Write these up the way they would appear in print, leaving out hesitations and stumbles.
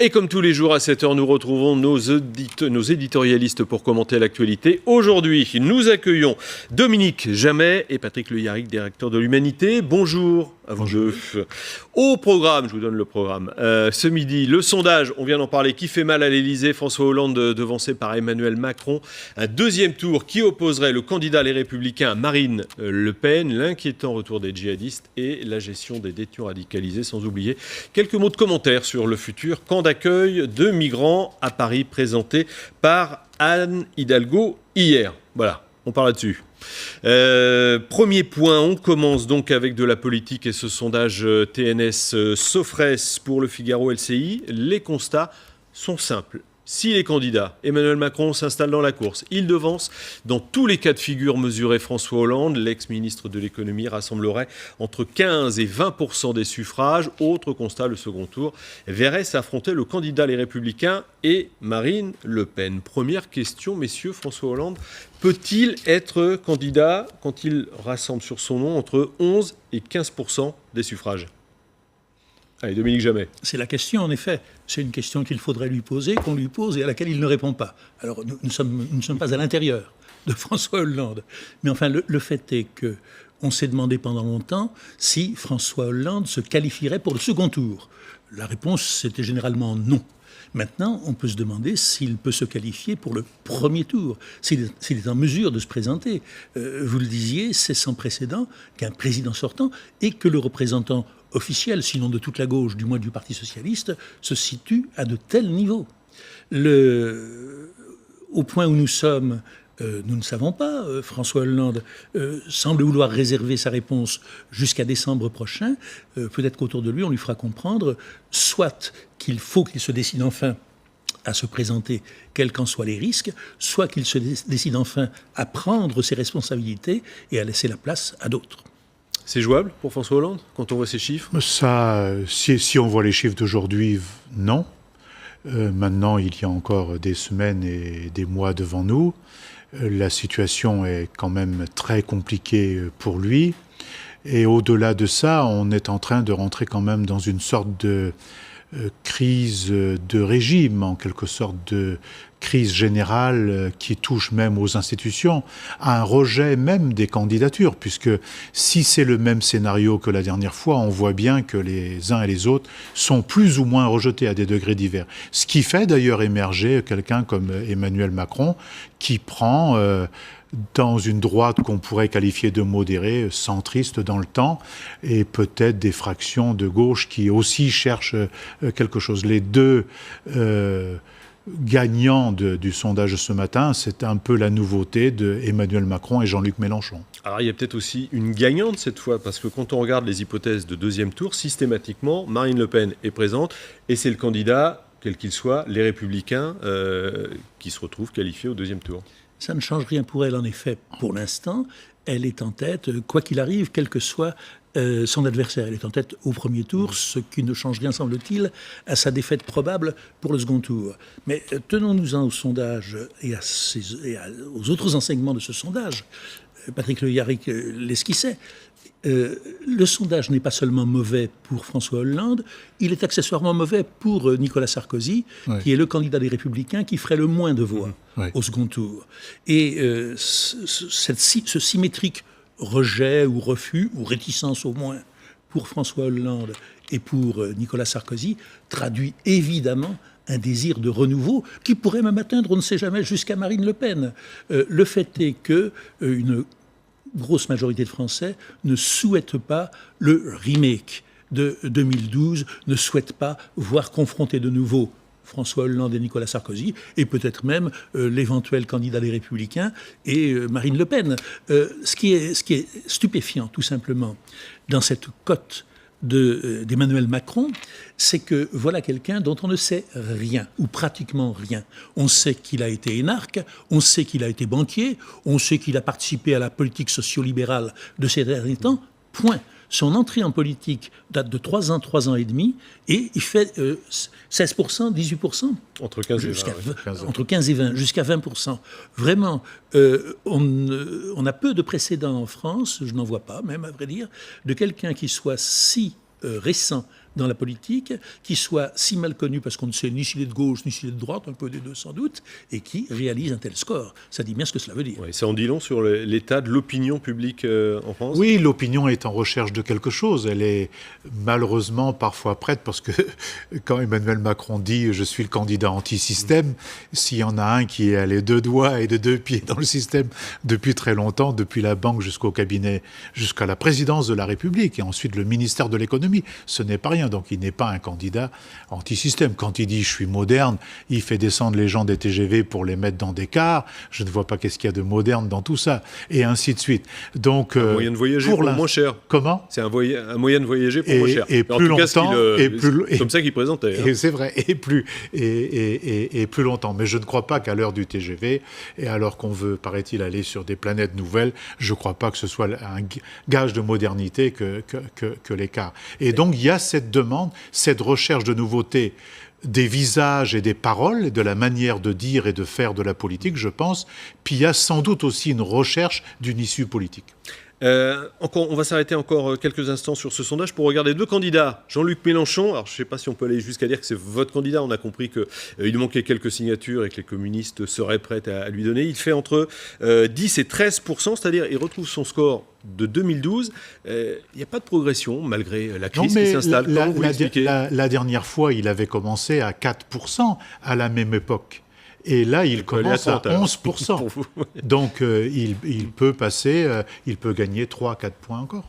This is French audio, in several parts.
Et comme tous les jours à 7 heures, nous retrouvons nos éditorialistes pour commenter l'actualité. Aujourd'hui, nous accueillons Dominique Jamais et Patrick Le Yarrick, directeur de l'Humanité. Bonjour à vous deux. Au programme, je vous donne le programme. Ce midi, le sondage, on vient d'en parler, qui fait mal à l'Élysée. François Hollande devancé par Emmanuel Macron. Un deuxième tour qui opposerait le candidat Les Républicains à Marine Le Pen. L'inquiétant retour des djihadistes et la gestion des détenus radicalisés. Sans oublier quelques mots de commentaires sur le futur camp d'accueil de migrants à Paris présenté par Anne Hidalgo hier. Voilà, on parle là-dessus. Premier point, on commence donc avec de la politique et ce sondage TNS Sofres pour le Figaro LCI. Les constats sont simples. Si les candidats, Emmanuel Macron s'installe dans la course, il devance dans tous les cas de figure mesurés François Hollande, l'ex-ministre de l'économie rassemblerait entre 15 et 20% des suffrages. Autre constat, le second tour verrait s'affronter le candidat Les Républicains et Marine Le Pen. Première question, messieurs, François Hollande peut-il être candidat quand il rassemble sur son nom entre 11 et 15% des suffrages ? Allez, Dominique Jamais. C'est la question, en effet. C'est une question qu'il faudrait lui poser, qu'on lui pose et à laquelle il ne répond pas. Alors, nous ne sommes pas à l'intérieur de François Hollande. Mais enfin, le fait est qu'on s'est demandé pendant longtemps si François Hollande se qualifierait pour le second tour. La réponse, c'était généralement non. Maintenant, on peut se demander s'il peut se qualifier pour le premier tour, s'il est en mesure de se présenter. Vous le disiez, c'est sans précédent qu'un président sortant et que le représentant officiel, sinon de toute la gauche, du moins du Parti socialiste, se situe à de tels niveaux. Au point où nous sommes, nous ne savons pas. François Hollande semble vouloir réserver sa réponse jusqu'à décembre prochain. Peut-être qu'autour de lui, on lui fera comprendre soit qu'il faut qu'il se décide enfin à se présenter, quels qu'en soient les risques, soit qu'il se décide enfin à prendre ses responsabilités et à laisser la place à d'autres. C'est jouable pour François Hollande, quand on voit ces chiffres ? Ça, si on voit les chiffres d'aujourd'hui, non. Maintenant, il y a encore des semaines et des mois devant nous. La situation est quand même très compliquée pour lui. Et au-delà de ça, on est en train de rentrer quand même dans une sorte de crise de régime, en quelque sorte de crise générale qui touche même aux institutions, à un rejet même des candidatures, puisque si c'est le même scénario que la dernière fois, on voit bien que les uns et les autres sont plus ou moins rejetés à des degrés divers. Ce qui fait d'ailleurs émerger quelqu'un comme Emmanuel Macron, qui prend dans une droite qu'on pourrait qualifier de modérée, centriste dans le temps, et peut-être des fractions de gauche qui aussi cherchent quelque chose. Les deux gagnants du sondage ce matin, c'est un peu la nouveauté de Emmanuel Macron et Jean-Luc Mélenchon. Alors il y a peut-être aussi une gagnante cette fois, parce que quand on regarde les hypothèses de deuxième tour, systématiquement, Marine Le Pen est présente, et c'est le candidat, quel qu'il soit, les Républicains, qui se retrouve qualifié au deuxième tour. Ça ne change rien pour elle, en effet, pour l'instant. Elle est en tête, quoi qu'il arrive, quel que soit son adversaire. Elle est en tête au premier tour, ce qui ne change rien, semble-t-il, à sa défaite probable pour le second tour. Mais tenons-nous-en au sondage et aux autres enseignements de ce sondage. Patrick Le Yarrick l'esquissait. Le sondage n'est pas seulement mauvais pour François Hollande, il est accessoirement mauvais pour Nicolas Sarkozy, qui est le candidat des Républicains qui ferait le moins de voix au second tour. Et ce symétrique rejet ou refus, ou réticence au moins, pour François Hollande et pour Nicolas Sarkozy, traduit évidemment un désir de renouveau qui pourrait même atteindre, on ne sait jamais, jusqu'à Marine Le Pen. Le fait est qu'une grosse majorité de Français ne souhaitent pas le remake de 2012, ne souhaitent pas voir confronter de nouveau François Hollande et Nicolas Sarkozy, et peut-être même l'éventuel candidat des Républicains et Marine Le Pen. Ce qui est stupéfiant, tout simplement, dans cette cote d'Emmanuel Macron, c'est que voilà quelqu'un dont on ne sait rien, ou pratiquement rien. On sait qu'il a été énarque, on sait qu'il a été banquier, on sait qu'il a participé à la politique socio-libérale de ces derniers temps, point. Son entrée en politique date de 3 ans et demi, et il fait 16%, 18%. Entre 15 et 20. Entre 15 et 20, jusqu'à 20%. Vraiment, on a peu de précédents en France, je n'en vois pas même, à vrai dire, de quelqu'un qui soit si récent dans la politique, qui soit si mal connu parce qu'on ne sait ni s'il est de gauche ni s'il est de droite, un peu des deux sans doute, et qui réalise un tel score. Ça dit bien ce que cela veut dire. Ouais, ça en dit long sur l'état de l'opinion publique en France. Oui, l'opinion est en recherche de quelque chose. Elle est malheureusement parfois prête, parce que quand Emmanuel Macron dit « je suis le candidat anti-système », s'il y en a un qui a les 2 doigts et les 2 pieds dans le système depuis très longtemps, depuis la banque jusqu'au cabinet, jusqu'à la présidence de la République, et ensuite le ministère de l'économie, ce n'est pas rien. Donc il n'est pas un candidat anti-système. Quand il dit « je suis moderne », il fait descendre les gens des TGV pour les mettre dans des cars. Je ne vois pas qu'est-ce qu'il y a de moderne dans tout ça, et ainsi de suite. Donc, un moyen de voyager pour moins cher. Comment ? C'est un moyen de voyager pour moins cher. Et plus longtemps, c'est comme ça qu'il présentait. Et c'est vrai, et plus longtemps. Mais je ne crois pas qu'à l'heure du TGV, et alors qu'on veut, paraît-il, aller sur des planètes nouvelles, je ne crois pas que ce soit un gage de modernité que l'écart. Et donc, il y a cette demande, cette recherche de nouveautés, des visages et des paroles, de la manière de dire et de faire de la politique, je pense. Puis il y a sans doute aussi une recherche d'une issue politique. On va s'arrêter encore quelques instants sur ce sondage pour regarder 2 candidats. Jean-Luc Mélenchon, alors je ne sais pas si on peut aller jusqu'à dire que c'est votre candidat, on a compris qu'il manquait quelques signatures et que les communistes seraient prêts à lui donner. Il fait entre 10 et 13%, c'est-à-dire il retrouve son score de 2012. Il n'y a pas de progression malgré la crise qui s'installe. Comment vous l'expliquez ? La dernière fois, il avait commencé à 4% à la même époque. Et là, il commence à 11%. Donc, il peut passer, il peut gagner 3-4 points encore.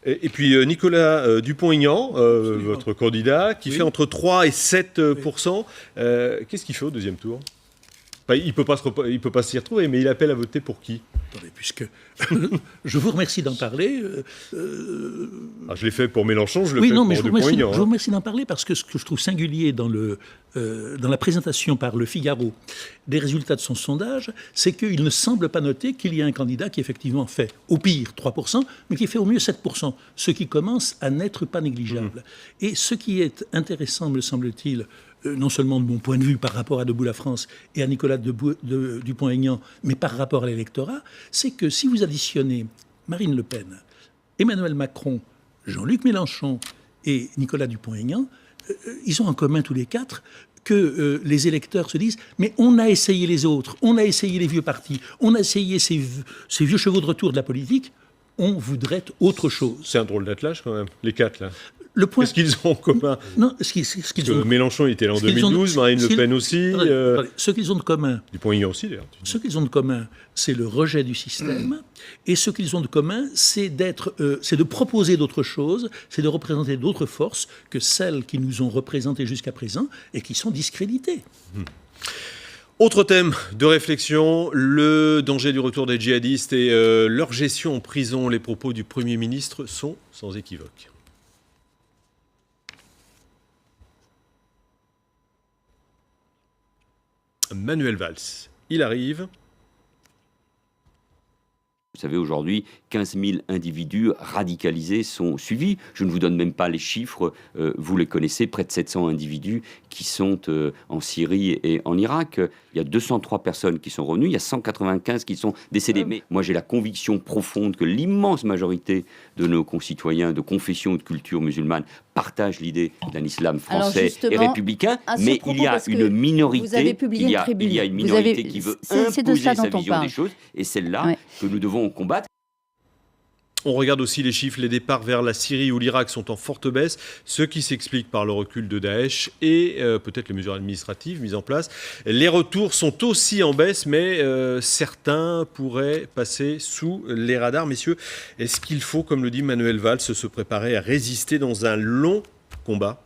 Et puis Nicolas Dupont-Aignan, votre candidat, qui fait entre 3 et 7%. Qu'est-ce qu'il fait au deuxième tour ? Il ne peut pas s'y retrouver, mais il appelle à voter pour qui ? Attendez, puisque je vous remercie d'en parler. Je l'ai fait pour Mélenchon, je le fais pour Dupont-Aignan. Je vous remercie d'en parler parce que ce que je trouve singulier dans la présentation par Le Figaro des résultats de son sondage, c'est qu'il ne semble pas noter qu'il y a un candidat qui effectivement fait au pire 3%, mais qui fait au mieux 7%, ce qui commence à n'être pas négligeable. Et ce qui est intéressant, me semble-t-il, non seulement de mon point de vue par rapport à Debout la France et à Nicolas Dupont-Aignan, mais par rapport à l'électorat, c'est que si vous additionnez Marine Le Pen, Emmanuel Macron, Jean-Luc Mélenchon et Nicolas Dupont-Aignan, ils ont en commun tous les 4 que les électeurs se disent « mais on a essayé les autres, on a essayé les vieux partis, on a essayé ces vieux chevaux de retour de la politique, on voudrait autre chose ». C'est un drôle d'attelage quand même, les 4 là. Qu'est-ce qu'ils ont en commun ? Non, Mélenchon était là en 2012, Marine Le Pen aussi. Ce qu'ils ont de commun. Dupont-Aignan aussi, d'ailleurs. Ce qu'ils ont de commun, c'est le rejet du système. Et ce qu'ils ont de commun, c'est de proposer d'autres choses, c'est de représenter d'autres forces que celles qui nous ont représentées jusqu'à présent et qui sont discréditées. Autre thème de réflexion, le danger du retour des djihadistes et leur gestion en prison. Les propos du Premier ministre sont sans équivoque. Manuel Valls, il arrive. Vous savez, aujourd'hui, 15 000 individus radicalisés sont suivis. Je ne vous donne même pas les chiffres, vous les connaissez, près de 700 individus qui sont en Syrie et en Irak. Il y a 203 personnes qui sont revenues, il y a 195 qui sont décédées. Mais moi, j'ai la conviction profonde que l'immense majorité de nos concitoyens de confession ou de culture musulmane partagent l'idée d'un islam français et républicain. Mais il y a une minorité, il y a une minorité qui veut imposer sa vision des choses, et celle-là que nous devons combattre. On regarde aussi les chiffres, les départs vers la Syrie ou l'Irak sont en forte baisse, ce qui s'explique par le recul de Daesh et peut-être les mesures administratives mises en place. Les retours sont aussi en baisse, mais certains pourraient passer sous les radars. Messieurs, est-ce qu'il faut, comme le dit Manuel Valls, se préparer à résister dans un long combat ?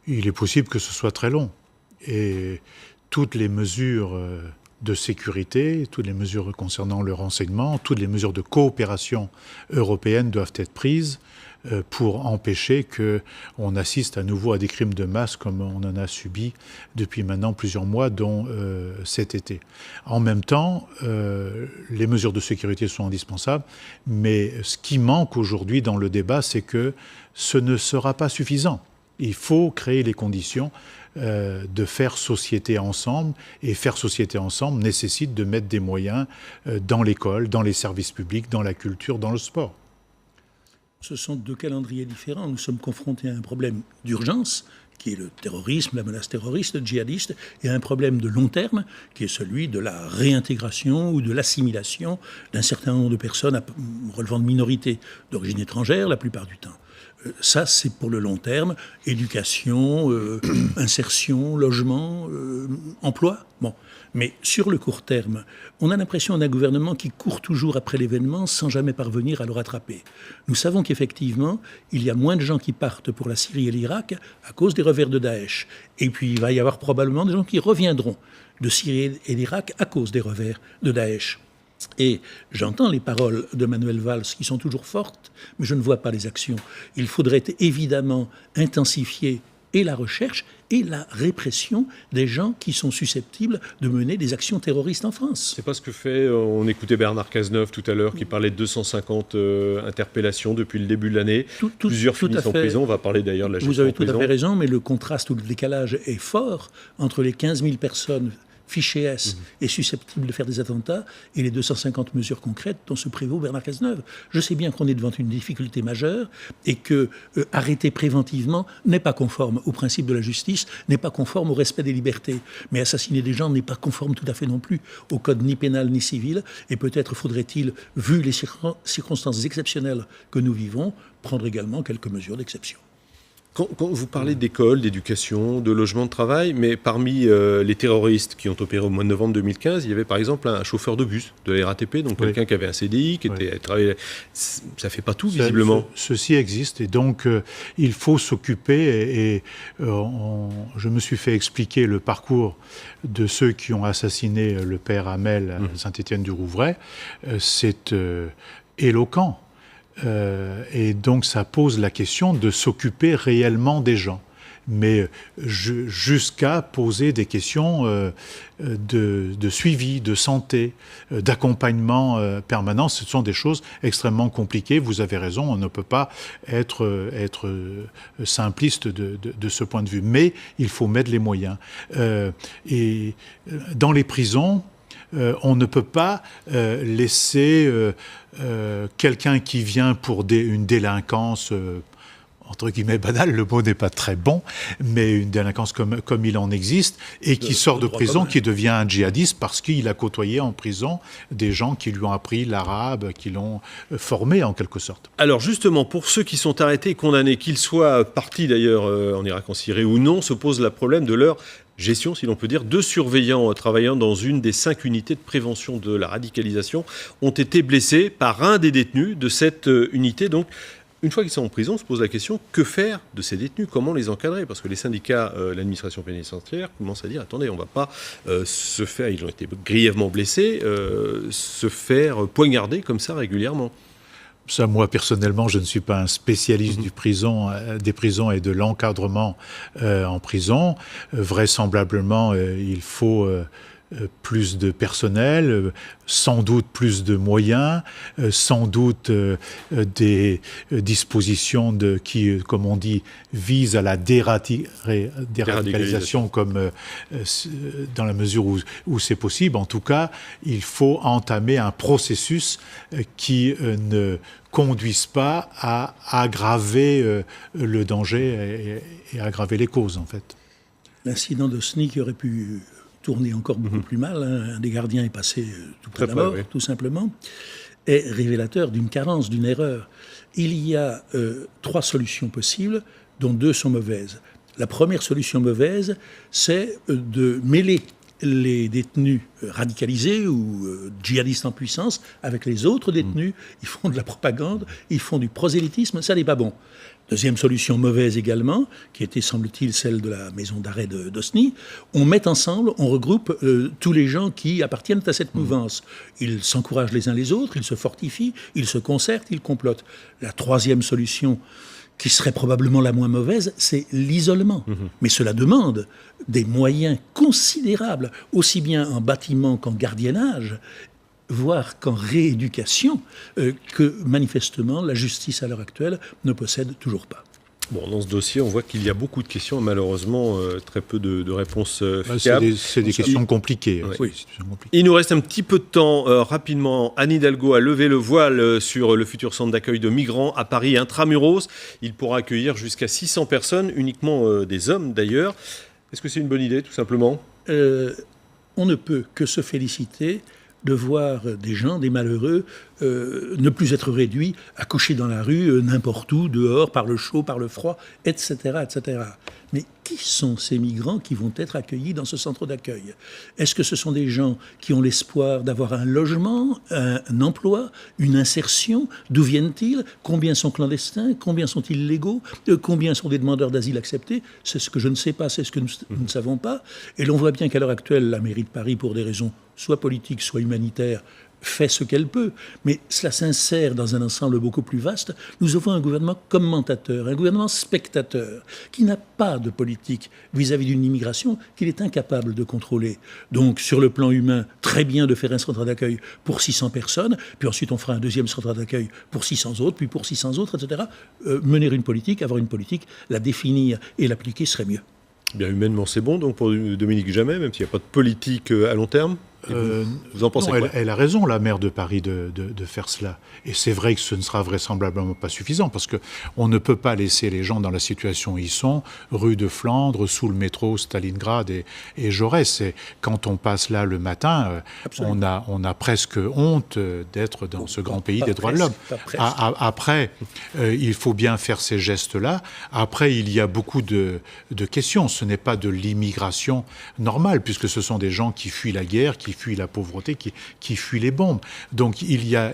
Il est possible que ce soit très long. Et toutes les mesures de sécurité, toutes les mesures concernant le renseignement, toutes les mesures de coopération européenne doivent être prises pour empêcher qu'on assiste à nouveau à des crimes de masse comme on en a subi depuis maintenant plusieurs mois, dont cet été. En même temps, les mesures de sécurité sont indispensables, mais ce qui manque aujourd'hui dans le débat, c'est que ce ne sera pas suffisant. Il faut créer les conditions de faire société ensemble, et faire société ensemble nécessite de mettre des moyens dans l'école, dans les services publics, dans la culture, dans le sport. Ce sont deux calendriers différents. Nous sommes confrontés à un problème d'urgence, qui est le terrorisme, la menace terroriste, djihadiste, et à un problème de long terme, qui est celui de la réintégration ou de l'assimilation d'un certain nombre de personnes relevant de minorités d'origine étrangère, la plupart du temps. Ça, c'est pour le long terme. Éducation, insertion, logement, emploi. Bon. Mais sur le court terme, on a l'impression d'un gouvernement qui court toujours après l'événement sans jamais parvenir à le rattraper. Nous savons qu'effectivement, il y a moins de gens qui partent pour la Syrie et l'Irak à cause des revers de Daesh. Et puis, il va y avoir probablement des gens qui reviendront de Syrie et d'Irak à cause des revers de Daesh. Et j'entends les paroles de Manuel Valls qui sont toujours fortes, mais je ne vois pas les actions. Il faudrait évidemment intensifier et la recherche et la répression des gens qui sont susceptibles de mener des actions terroristes en France. C'est pas ce que fait, on écoutait Bernard Cazeneuve tout à l'heure qui parlait de 250 interpellations depuis le début de l'année. Plusieurs finissent en prison, on va parler d'ailleurs de la gestion en prison. Vous avez tout à fait raison, mais le contraste ou le décalage est fort entre les 15 000 personnes fiché S est susceptible de faire des attentats et les 250 mesures concrètes dont se prévaut Bernard Cazeneuve. Je sais bien qu'on est devant une difficulté majeure et que arrêter préventivement n'est pas conforme au principe de la justice, n'est pas conforme au respect des libertés. Mais assassiner des gens n'est pas conforme tout à fait non plus au code ni pénal ni civil. Et peut-être faudrait-il, vu les circonstances exceptionnelles que nous vivons, prendre également quelques mesures d'exception. Quand vous parlez d'école, d'éducation, de logement, de travail, mais parmi les terroristes qui ont opéré au mois de novembre 2015, il y avait par exemple un chauffeur de bus de la RATP, donc quelqu'un qui avait un CDI, qui travaillait. Ça ne fait pas tout, visiblement. Ceci existe, et donc il faut s'occuper. Je me suis fait expliquer le parcours de ceux qui ont assassiné le père Hamel à Saint-Étienne-du-Rouvray. C'est éloquent. Et donc ça pose la question de s'occuper réellement des gens, mais jusqu'à poser des questions de suivi, de santé, d'accompagnement permanent. Ce sont des choses extrêmement compliquées. Vous avez raison, on ne peut pas être simpliste de ce point de vue, mais il faut mettre les moyens. Et dans les prisons, on ne peut pas laisser quelqu'un qui vient pour une délinquance entre guillemets banale, le mot n'est pas très bon, mais une délinquance comme il en existe, et qui sort de prison, qui devient un djihadiste parce qu'il a côtoyé en prison des gens qui lui ont appris l'arabe, qui l'ont formé en quelque sorte. Alors justement, pour ceux qui sont arrêtés et condamnés, qu'ils soient partis d'ailleurs en Irak, en Syrie ou non, se pose le problème de leur gestion, si l'on peut dire. 2 surveillants travaillant dans une des 5 unités de prévention de la radicalisation ont été blessés par un des détenus de cette unité. Donc, une fois qu'ils sont en prison, on se pose la question, que faire de ces détenus? Comment les encadrer? Parce que les syndicats, l'administration pénitentiaire, commencent à dire, attendez, on ne va pas se faire, ils ont été grièvement blessés, se faire poignarder comme ça régulièrement. Ça, moi, personnellement, je ne suis pas un spécialiste des prisons et de l'encadrement en prison. Vraisemblablement, il faut plus de personnel, sans doute plus de moyens, sans doute des dispositions qui, comme on dit, visent à la déradicalisation, comme dans la mesure où c'est possible. En tout cas, il faut entamer un processus qui ne conduise pas à aggraver le danger et aggraver les causes, en fait. L'incident d'Osny qui aurait pu tourner encore beaucoup plus mal, un des gardiens est passé tout près de la mort, tout simplement, est révélateur d'une carence, d'une erreur. Il y a 3 solutions possibles, dont 2 sont mauvaises. La première solution mauvaise, c'est de mêler les détenus radicalisés ou djihadistes en puissance avec les autres détenus. Ils font de la propagande, ils font du prosélytisme, ça n'est pas bon. Deuxième solution mauvaise également, qui était, semble-t-il, celle de la maison d'arrêt d'Osny, on met ensemble, on regroupe tous les gens qui appartiennent à cette mouvance. Ils s'encouragent les uns les autres, ils se fortifient, ils se concertent, ils complotent. La troisième solution, qui serait probablement la moins mauvaise, c'est l'isolement. Mais cela demande des moyens considérables, aussi bien en bâtiment qu'en gardiennage, voire qu'en rééducation, que manifestement la justice à l'heure actuelle ne possède toujours pas. Bon, dans ce dossier, on voit qu'il y a beaucoup de questions et malheureusement très peu de réponses fiables. C'est des questions compliquées. Ouais. Oui. Il nous reste un petit peu de temps. Rapidement, Anne Hidalgo a levé le voile sur le futur centre d'accueil de migrants à Paris Intramuros. Il pourra accueillir jusqu'à 600 personnes, uniquement des hommes d'ailleurs. Est-ce que c'est une bonne idée, tout simplement ? On ne peut que se féliciter de voir des gens, des malheureux, ne plus être réduits à coucher dans la rue, n'importe où, dehors, par le chaud, par le froid, etc., etc. Mais qui sont ces migrants qui vont être accueillis dans ce centre d'accueil ? Est-ce que ce sont des gens qui ont l'espoir d'avoir un logement, un emploi, une insertion ? D'où viennent-ils ? Combien sont clandestins ? Combien sont-ils légaux ? Combien sont des demandeurs d'asile acceptés ? C'est ce que je ne sais pas, c'est ce que nous ne savons pas. Et l'on voit bien qu'à l'heure actuelle, la mairie de Paris, pour des raisons soit politiques, soit humanitaires, fait ce qu'elle peut, mais cela s'insère dans un ensemble beaucoup plus vaste. Nous avons un gouvernement commentateur, un gouvernement spectateur, qui n'a pas de politique vis-à-vis d'une immigration qu'il est incapable de contrôler. Donc, sur le plan humain, très bien de faire un centre d'accueil pour 600 personnes, puis ensuite on fera un deuxième centre d'accueil pour 600 autres, puis pour 600 autres, etc. Mener une politique, avoir une politique, la définir et l'appliquer serait mieux. Bien, humainement, c'est bon, donc pour Dominique Jamais, même s'il n'y a pas de politique à long terme. Vous en pensez quoi ? Elle a raison, la maire de Paris, de faire cela. Et c'est vrai que ce ne sera vraisemblablement pas suffisant, parce qu'on ne peut pas laisser les gens dans la situation où ils sont, rue de Flandre, sous le métro, Stalingrad et Jaurès. Et quand on passe là le matin, on a presque honte d'être dans ce grand pays des droits de l'homme. Après, il faut bien faire ces gestes-là. Après, il y a beaucoup de questions. Ce n'est pas de l'immigration normale, puisque ce sont des gens qui fuient la guerre, qui fuient la pauvreté, qui fuient les bombes. Donc il y a...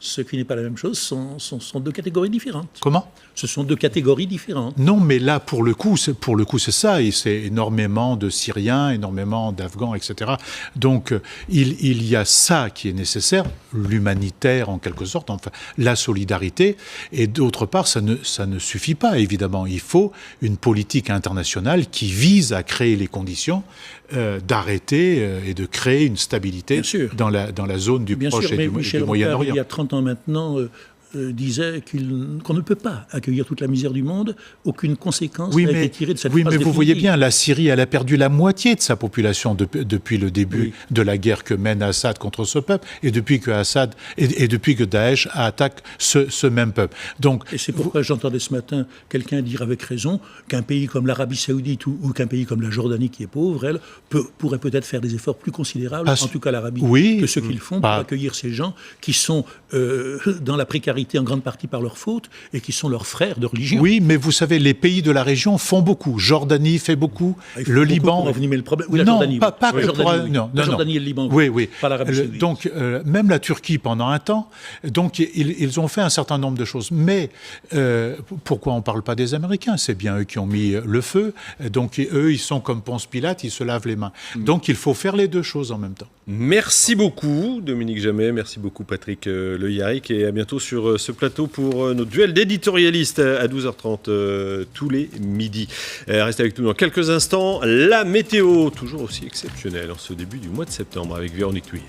Ce qui n'est pas la même chose sont deux catégories différentes. Comment ? Ce sont deux catégories différentes. Non, mais là, pour le coup, c'est ça. Et c'est énormément de Syriens, énormément d'Afghans, etc. Donc il y a ça qui est nécessaire, l'humanitaire en quelque sorte, enfin la solidarité. Et d'autre part, ça ne suffit pas, évidemment. Il faut une politique internationale qui vise à créer les conditions d'arrêter et de créer une stabilité dans la zone du Proche et du Moyen-Orient. Il y a 30 ans maintenant, disait qu'on ne peut pas accueillir toute la misère du monde, aucune conséquence n'a été tirée de cette phrase mais vous définitive. voyez bien, la Syrie, elle a perdu la moitié de sa population depuis le début de la guerre que mène Assad contre ce peuple, et depuis que Daesh attaque ce même peuple. Donc, et c'est pourquoi j'entendais ce matin quelqu'un dire avec raison qu'un pays comme l'Arabie Saoudite ou qu'un pays comme la Jordanie, qui est pauvre, elle, pourrait peut-être faire des efforts plus considérables, en tout cas l'Arabie, que ceux qu'ils font pour accueillir ces gens qui sont dans la précarité en grande partie par leur faute et qui sont leurs frères de religion. Oui, mais vous savez, les pays de la région font beaucoup. Jordanie fait beaucoup, le Liban... Pour mais le problème... Oui, la non, Jordanie, pas que pour... La Jordanie et le Liban, pas l'Arabie Saoudite. Donc, même la Turquie pendant un temps, donc ils ont fait un certain nombre de choses. Mais pourquoi on ne parle pas des Américains ? C'est bien eux qui ont mis le feu. Donc, eux, ils sont comme Ponce Pilate, ils se lavent les mains. Donc, il faut faire les deux choses en même temps. Merci beaucoup, Dominique Jamais. Merci beaucoup, Patrick Le Yarrick. Et à bientôt sur ce plateau pour notre duel d'éditorialistes à 12h30 tous les midis. Restez avec nous dans quelques instants. La météo, toujours aussi exceptionnelle en ce début du mois de septembre avec Véronique Thuy.